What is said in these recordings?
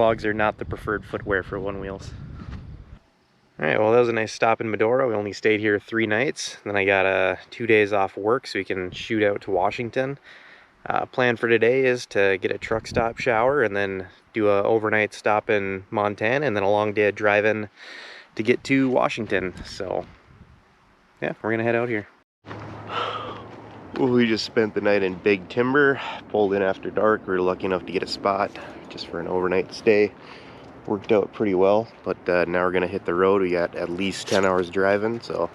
clogs are not the preferred footwear for one wheels. Alright, well that was a nice stop in Medora. We only stayed here 3 nights. Then I got 2 days off work so we can shoot out to Washington. Plan for today is to get a truck stop shower and then do a overnight stop in Montana and then a long day of driving to get to Washington. So yeah, we're gonna head out here. Well, we just spent the night in Big Timber, pulled in after dark. We were lucky enough to get a spot just for an overnight stay. Worked out pretty well, but now we're gonna hit the road. We got at least 10 hours driving, so.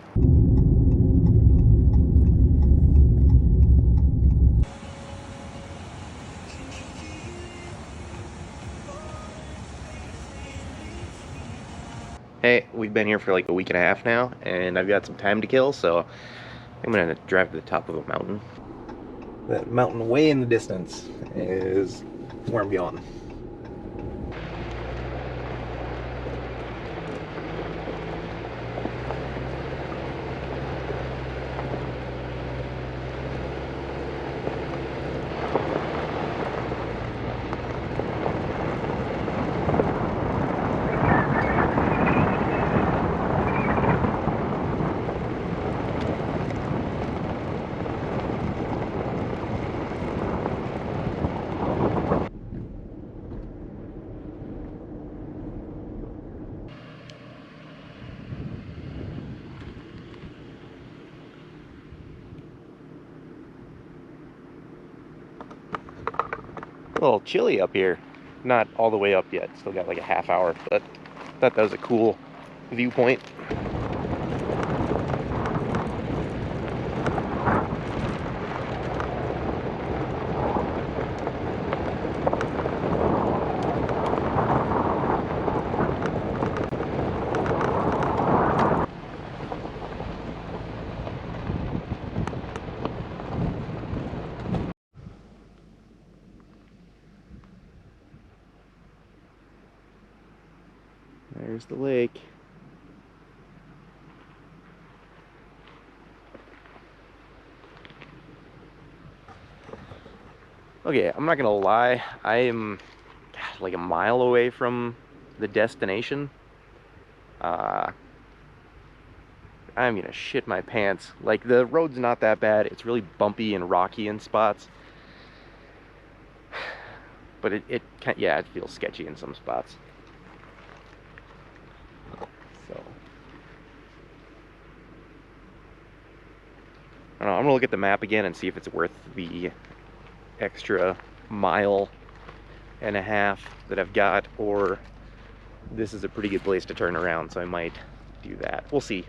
Hey, we've been here for like a week and a half now, and I've got some time to kill, so I'm gonna drive to the top of a mountain. That mountain way in the distance is where I'm going. A little chilly up here. Not all the way up yet. Still got like a half hour, but I thought that was a cool viewpoint. There's the lake. Okay, I'm not gonna lie, I am like a mile away from the destination. I'm gonna shit my pants. Like, the road's not that bad. It's really bumpy and rocky in spots. But it feels sketchy in some spots. So I don't know, I'm gonna look at the map again and see if it's worth the extra mile and a half that I've got, or this is a pretty good place to turn around, so I might do that. We'll see.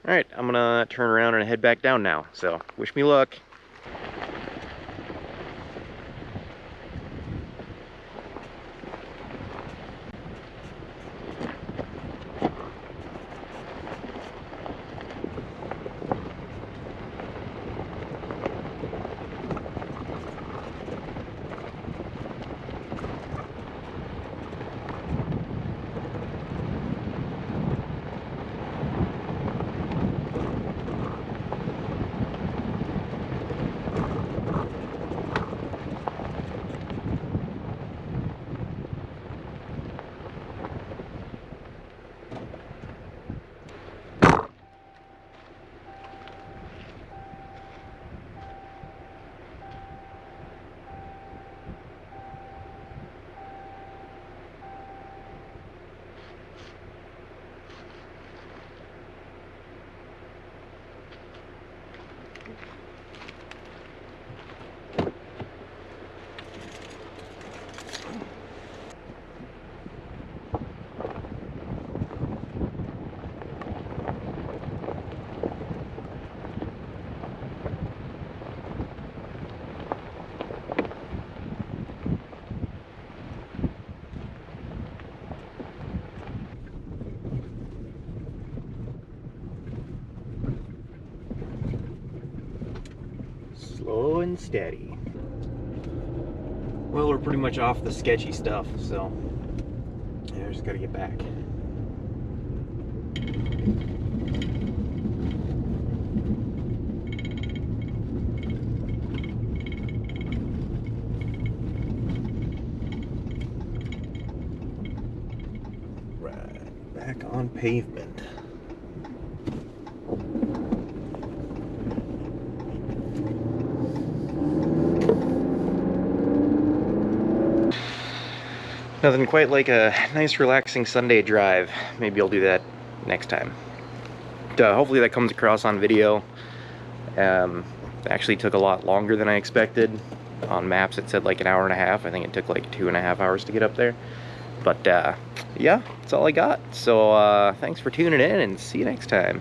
Alright, I'm gonna turn around and head back down now, so wish me luck. Slow and steady. Well, we're pretty much off the sketchy stuff, so yeah, I just gotta get back. Alright, back on pavement. Nothing quite like a nice relaxing Sunday drive. Maybe I'll do that next time. Hopefully that comes across on video. It actually took a lot longer than I expected. On maps it said like an hour and a half. I think it took like 2.5 hours to get up there. But yeah, that's all I got. So thanks for tuning in and see you next time.